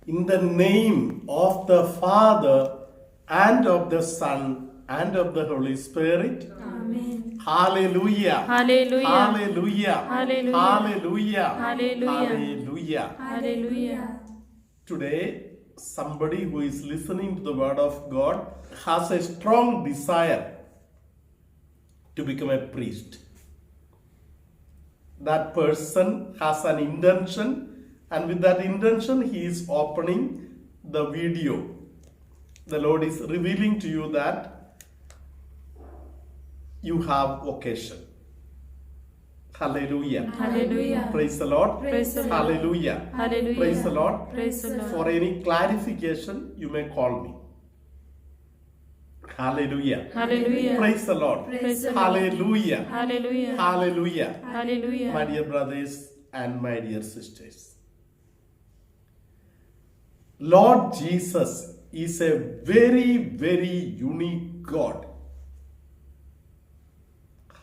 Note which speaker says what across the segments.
Speaker 1: In the name of the Father and of the Son and of the Holy Spirit.
Speaker 2: Amen.
Speaker 1: Hallelujah.
Speaker 3: Hallelujah.
Speaker 1: Hallelujah.
Speaker 3: Hallelujah.
Speaker 1: Hallelujah.
Speaker 3: Hallelujah.
Speaker 1: Hallelujah.
Speaker 3: Hallelujah.
Speaker 1: Today, somebody who is listening to the word of God has a strong desire to become a priest. That person has an intention, and with that intention, he is opening the video. The Lord is revealing to you that you have vocation. Hallelujah.
Speaker 3: Hallelujah.
Speaker 1: Praise the Lord.
Speaker 3: Praise the Lord.
Speaker 1: Hallelujah.
Speaker 3: Hallelujah.
Speaker 1: Praise the Lord.
Speaker 3: Praise the Lord.
Speaker 1: For any clarification, you may call me. Hallelujah.
Speaker 3: Hallelujah.
Speaker 1: Praise the Lord.
Speaker 3: Praise the Lord.
Speaker 1: Hallelujah.
Speaker 3: Hallelujah.
Speaker 1: Hallelujah.
Speaker 3: Hallelujah.
Speaker 1: My dear brothers and my dear sisters, Lord Jesus is a very, very unique God.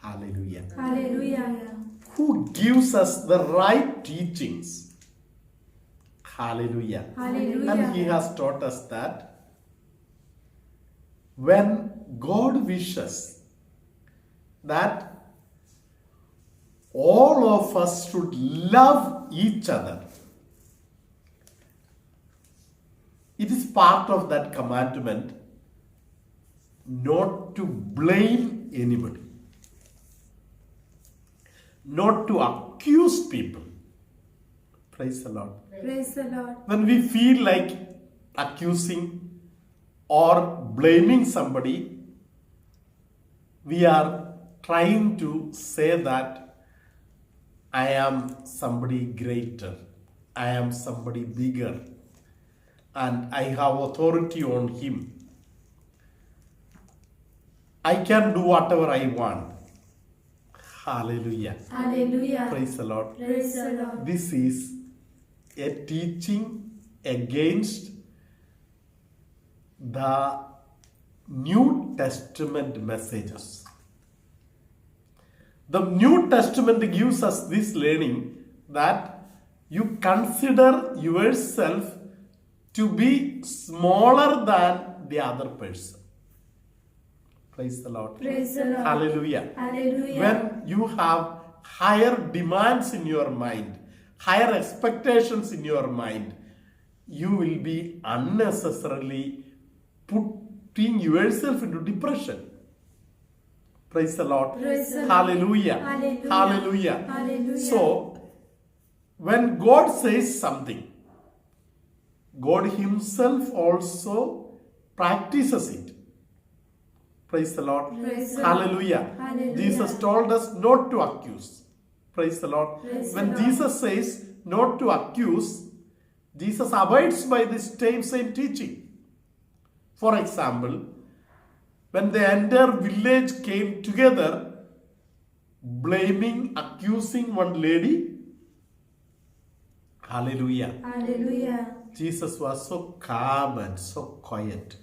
Speaker 1: Hallelujah.
Speaker 2: Hallelujah.
Speaker 1: Who gives us the right teachings. Hallelujah.
Speaker 2: Hallelujah.
Speaker 1: And He has taught us that when God wishes that all of us should love each other, it is part of that commandment not to blame anybody, not to accuse people. Praise the Lord.
Speaker 2: Praise the Lord.
Speaker 1: When we feel like accusing or blaming somebody, we are trying to say that I am somebody greater, I am somebody bigger, and I have authority on him. I can do whatever I want. Hallelujah.
Speaker 2: Hallelujah.
Speaker 1: Praise the Lord.
Speaker 2: Praise the Lord.
Speaker 1: This is a teaching against the New Testament messages. The New Testament gives us this learning that you consider yourself to be smaller than the other person. Praise the Lord.
Speaker 2: Praise the Lord.
Speaker 1: Hallelujah.
Speaker 2: Hallelujah.
Speaker 1: When you have higher demands in your mind, higher expectations in your mind, you will be unnecessarily putting yourself into depression. Praise the Lord.
Speaker 2: Praise the Lord.
Speaker 1: Hallelujah.
Speaker 2: Hallelujah.
Speaker 1: Hallelujah.
Speaker 2: Hallelujah.
Speaker 1: So, when God says something, God Himself also practices it. Praise the Lord.
Speaker 2: Praise the
Speaker 1: Hallelujah.
Speaker 2: Lord. Hallelujah.
Speaker 1: Jesus told us not to accuse. Praise the Lord.
Speaker 2: Praise
Speaker 1: When
Speaker 2: the Lord.
Speaker 1: Jesus says not to accuse, Jesus abides by this same teaching. For example, when the entire village came together, blaming, accusing one lady, hallelujah,
Speaker 2: Hallelujah.
Speaker 1: Jesus was so calm and so quiet.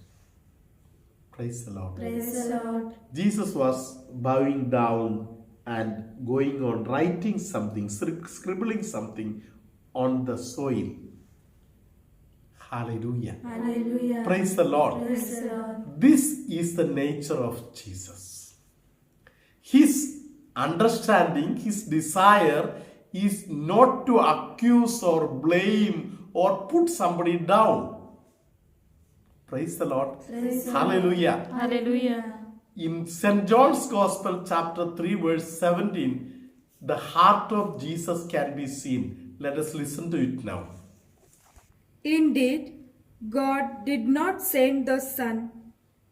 Speaker 1: Praise the Lord.
Speaker 2: Praise the Lord.
Speaker 1: Jesus was bowing down and going on writing something, scribbling something on the soil. Hallelujah.
Speaker 2: Hallelujah.
Speaker 1: Praise the Lord.
Speaker 2: Praise the Lord.
Speaker 1: This is the nature of Jesus. His understanding, his desire is not to accuse or blame or put somebody down. Praise the Lord.
Speaker 2: Praise the
Speaker 1: Hallelujah.
Speaker 3: Hallelujah.
Speaker 1: In St. John's Gospel, chapter 3, verse 17, the heart of Jesus can be seen. Let us listen to it now.
Speaker 4: Indeed, God did not send the Son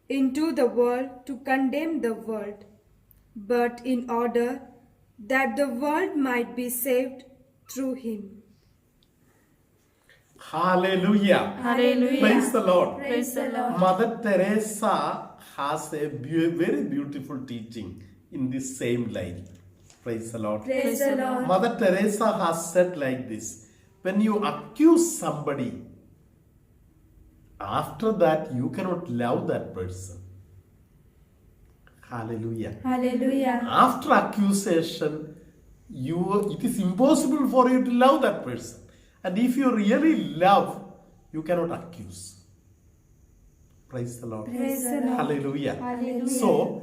Speaker 4: into the world to condemn the world, but in order that the world might be saved through him.
Speaker 1: Hallelujah.
Speaker 3: Hallelujah.
Speaker 1: Praise the Lord.
Speaker 3: Praise the Lord.
Speaker 1: Mother Teresa has a very beautiful teaching in this same line. Praise the Lord.
Speaker 2: Praise the Lord.
Speaker 1: Mother Teresa has said like this: when you accuse somebody, after that you cannot love that person. Hallelujah.
Speaker 2: Hallelujah.
Speaker 1: After accusation, it is impossible for you to love that person. And if you really love, you cannot accuse. Praise the Lord.
Speaker 2: Praise the Lord.
Speaker 1: Hallelujah.
Speaker 2: Hallelujah.
Speaker 1: So,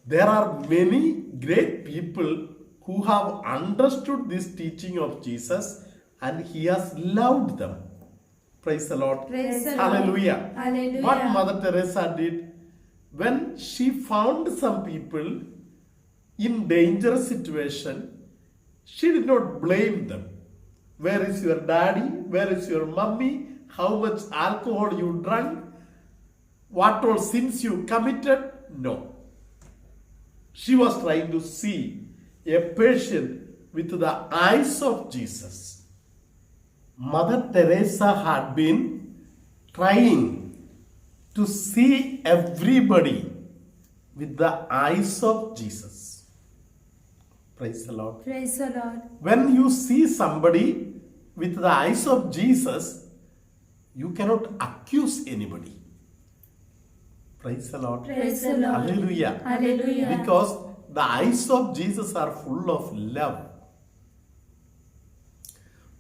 Speaker 1: there are many great people who have understood this teaching of Jesus and he has loved them. Praise the Lord.
Speaker 2: Praise the Lord.
Speaker 1: Hallelujah.
Speaker 2: Hallelujah.
Speaker 1: What Mother Teresa did when she found some people in dangerous situation, she did not blame them. Where is your daddy? Where is your mummy? How much alcohol you drank? What all sins you committed? No. She was trying to see a patient with the eyes of Jesus. Mother Teresa had been trying to see everybody with the eyes of Jesus. Praise the Lord.
Speaker 2: Praise the Lord.
Speaker 1: When you see somebody with the eyes of Jesus, you cannot accuse anybody. Praise the Lord.
Speaker 2: Praise the Lord.
Speaker 1: Hallelujah.
Speaker 2: Hallelujah.
Speaker 1: Because the eyes of Jesus are full of love.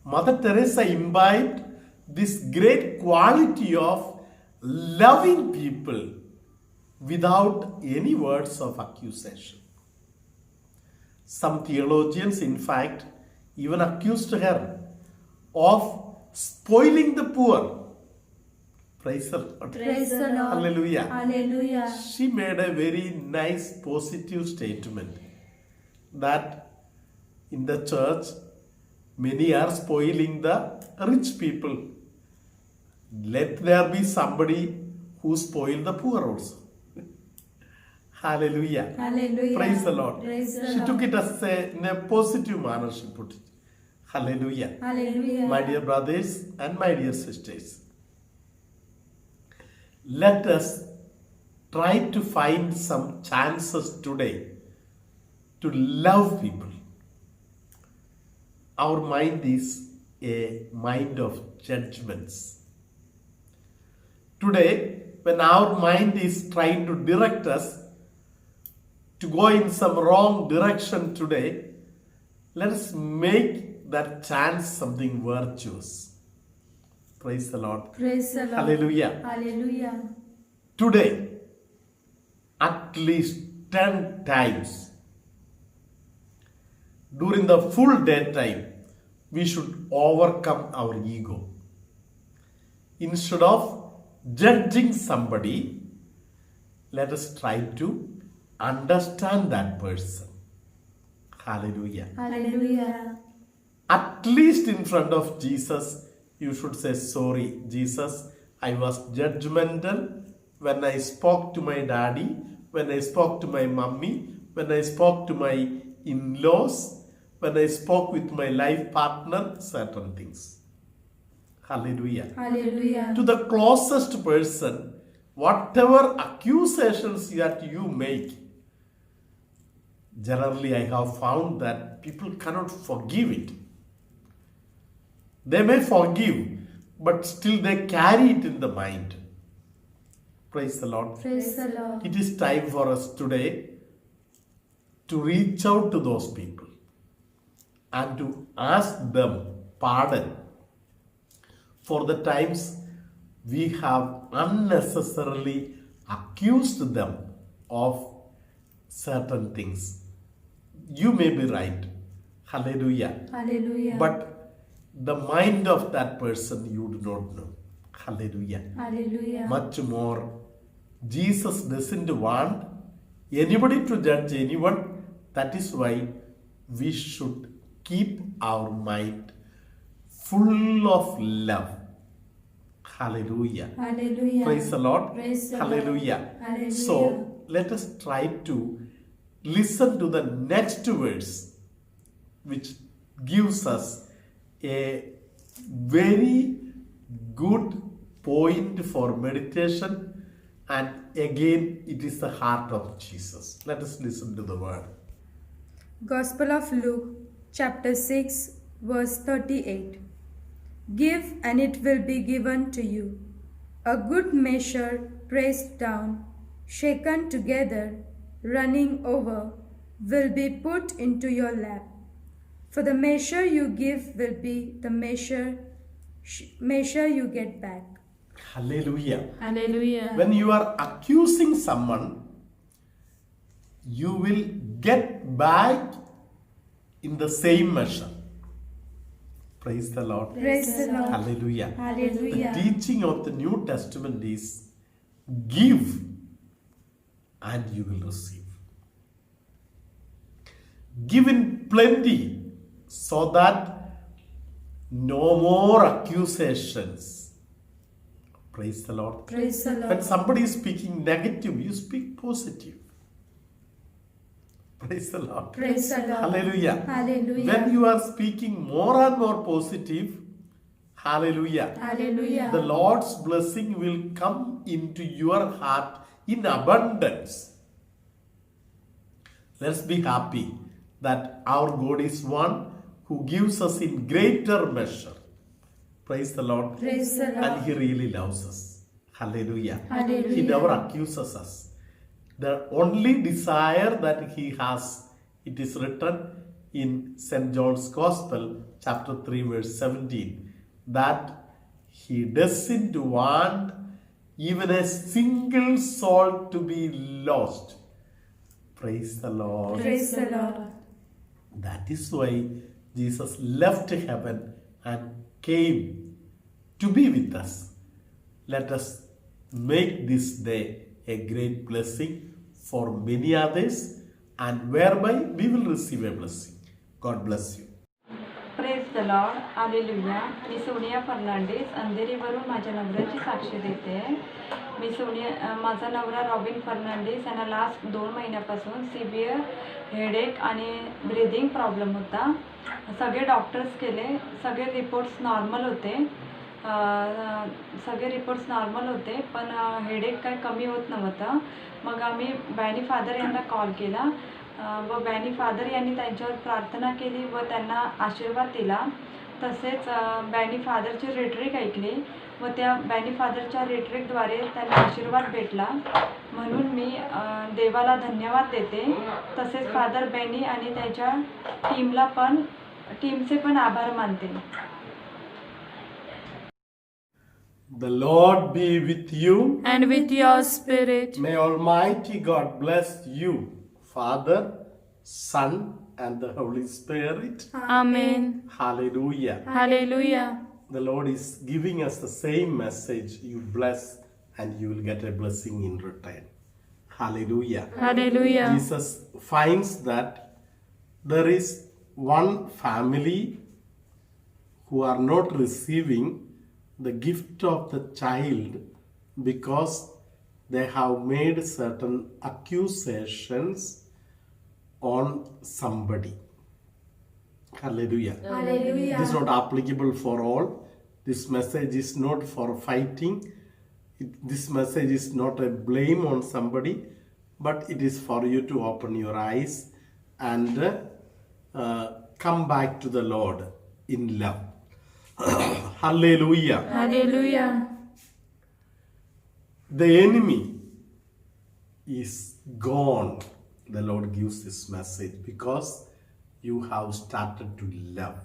Speaker 1: Mother Teresa imbibed this great quality of loving people without any words of accusation. Some theologians, in fact, even accused her of spoiling the poor. Praise the Lord.
Speaker 2: Praise the Lord.
Speaker 1: Hallelujah.
Speaker 2: Hallelujah.
Speaker 1: She made a very nice positive statement that in the church many are spoiling the rich people. Let there be somebody who spoil the poor also. Hallelujah.
Speaker 2: Hallelujah.
Speaker 1: Praise the Lord.
Speaker 2: Praise the
Speaker 1: She
Speaker 2: Lord.
Speaker 1: took it as in a positive manner, she put it. Hallelujah.
Speaker 2: Hallelujah.
Speaker 1: My dear brothers and my dear sisters, let us try to find some chances today to love people. Our mind is a mind of judgments. Today, when our mind is trying to direct us to go in some wrong direction today, let us make that chance something virtuous. Praise the Lord.
Speaker 2: Praise the Lord.
Speaker 1: Hallelujah.
Speaker 2: Hallelujah.
Speaker 1: Today, at least 10 times during the full daytime, we should overcome our ego. Instead of judging somebody, let us try to understand that person. Hallelujah.
Speaker 2: Hallelujah.
Speaker 1: At least in front of Jesus, you should say, sorry, Jesus, I was judgmental when I spoke to my daddy, when I spoke to my mummy, when I spoke to my in-laws, when I spoke with my life partner, certain things. Hallelujah.
Speaker 2: Hallelujah.
Speaker 1: To the closest person, whatever accusations that you make, generally I have found that people cannot forgive it. They may forgive, but still they carry it in the mind. Praise the Lord.
Speaker 2: Praise the Lord.
Speaker 1: It is time for us today to reach out to those people and to ask them pardon for the times we have unnecessarily accused them of certain things. You may be right. Hallelujah.
Speaker 2: Hallelujah.
Speaker 1: But the mind of that person you do not know. Hallelujah.
Speaker 2: Hallelujah.
Speaker 1: Much more, Jesus doesn't want anybody to judge anyone. That is why we should keep our mind full of love. Hallelujah.
Speaker 2: Hallelujah.
Speaker 1: Praise the Lord.
Speaker 2: Praise the
Speaker 1: Hallelujah.
Speaker 2: Lord. Hallelujah.
Speaker 1: So let us try to listen to the next verse, which gives us a very good point for meditation, and again it is the heart of Jesus. Let us listen to the word.
Speaker 4: Gospel of Luke, chapter 6, verse 38. Give, and it will be given to you. A good measure, pressed down, shaken together, running over, will be put into your lap. For the measure you give will be the measure measure you get back.
Speaker 1: Hallelujah.
Speaker 3: Hallelujah.
Speaker 1: When you are accusing someone, you will get back in the same measure. Praise the Lord.
Speaker 4: Praise the Lord.
Speaker 1: Hallelujah.
Speaker 4: Hallelujah.
Speaker 1: The teaching of the New Testament is give and you will receive. Give in plenty so that no more accusations. Praise the Lord.
Speaker 4: Praise the
Speaker 1: When
Speaker 4: Lord.
Speaker 1: somebody is speaking negative, you speak positive. Praise the Lord.
Speaker 4: Praise the Lord.
Speaker 1: Hallelujah.
Speaker 4: Hallelujah.
Speaker 1: When you are speaking more and more positive, hallelujah,
Speaker 4: Hallelujah.
Speaker 1: the Lord's blessing will come into your heart in abundance. Let's be happy that our God is one who gives us in greater measure. Praise the Lord.
Speaker 4: Praise the Lord.
Speaker 1: And He really loves us. Hallelujah.
Speaker 4: Hallelujah.
Speaker 1: He never accuses us. The only desire that He has, it is written in St. John's Gospel, chapter 3, verse 17, that He doesn't want even a single soul to be lost. Praise the Lord.
Speaker 4: Praise the Lord.
Speaker 1: That is why Jesus left heaven and came to be with us. Let us make this day a great blessing for many others, and whereby we will receive a blessing. God bless you.
Speaker 5: Praise the Lord. Hallelujah. मी सोनिया फर्नांडिस अंधेरीवरून माझ्या नवऱ्याची साक्षी देते. माझा नवरा robin Fernandes यांना last 2 महिन्यापासून severe headache आणि ब्रीदिंग प्रॉब्लेम होता. सगळे डॉक्टर्स केले, सगळे रिपोर्ट्स नॉर्मल होते, पण हेडेक काय कमी होत नव्हतं. मग आम्ही बॅनी फादर यांना कॉल केला व बॅनी फादर यांनी त्यांच्यावर प्रार्थना केली व त्यांना आशीर्वाद दिला. तसेच बॅनी फादरची रिट्रीट ऐकली व त्या बॅनी फादरच्या रिट्रीटद्वारे त्यांना आशीर्वाद भेटला. म्हणून मी देवाला धन्यवाद देते. तसेच फादर बॅनी आणि त्याच्या टीमचे पण आभार मानते.
Speaker 1: The Lord be with you.
Speaker 3: And with your spirit.
Speaker 1: May Almighty God bless you, Father, Son, and the Holy Spirit.
Speaker 3: Amen.
Speaker 1: Hallelujah.
Speaker 3: Hallelujah.
Speaker 1: The Lord is giving us the same message. You bless and you will get a blessing in return. Hallelujah.
Speaker 3: Hallelujah.
Speaker 1: Jesus finds that there is one family who are not receiving the gift of the child because they have made certain accusations on somebody. Hallelujah.
Speaker 4: Hallelujah.
Speaker 1: It is not applicable for all. This message is not for fighting. This message is not a blame on somebody, but it is for you to open your eyes and come back to the Lord in love. Hallelujah.
Speaker 3: Hallelujah.
Speaker 1: The enemy is gone. The Lord gives this message because you have started to love.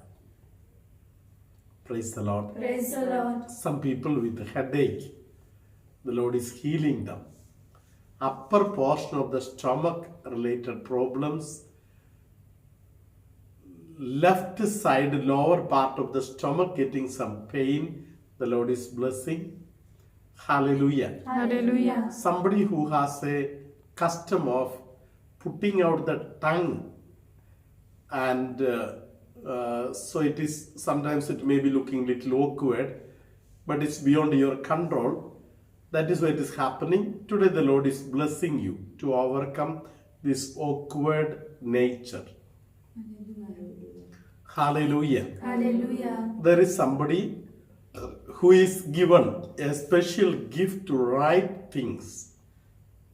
Speaker 1: Praise the Lord.
Speaker 4: Praise the Lord.
Speaker 1: Some people with headache, the Lord is healing them. Upper portion of the stomach related problems, left side lower part of the stomach getting some pain, the Lord is blessing. Hallelujah.
Speaker 3: Hallelujah.
Speaker 1: Somebody who has a custom of putting out the tongue, and so it is, sometimes it may be looking little awkward, but it's beyond your control. That is why it is happening. Today the Lord is blessing you to overcome this awkward nature. Hallelujah.
Speaker 4: Hallelujah.
Speaker 1: There is somebody who is given a special gift to write things.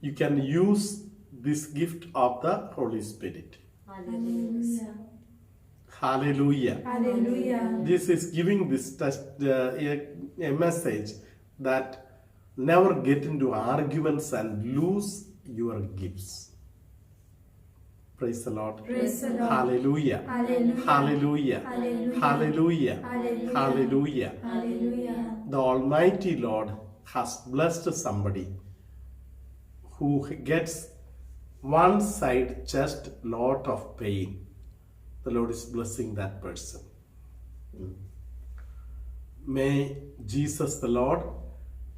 Speaker 1: You can use this gift of the Holy Spirit.
Speaker 4: Hallelujah.
Speaker 1: Hallelujah.
Speaker 4: Hallelujah.
Speaker 1: This is giving this a message that never get into arguments and lose your gifts. Praise the Lord.
Speaker 2: Praise the Lord.
Speaker 1: Hallelujah.
Speaker 2: Hallelujah.
Speaker 1: Hallelujah.
Speaker 2: Hallelujah.
Speaker 1: Hallelujah.
Speaker 2: Hallelujah.
Speaker 1: Hallelujah.
Speaker 2: Hallelujah.
Speaker 1: The Almighty Lord has blessed somebody who gets one side chest lot of pain. The Lord is blessing that person. May Jesus the Lord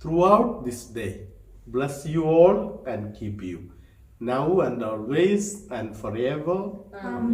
Speaker 1: throughout this day bless you all and keep you now and always and forever.
Speaker 2: Amen.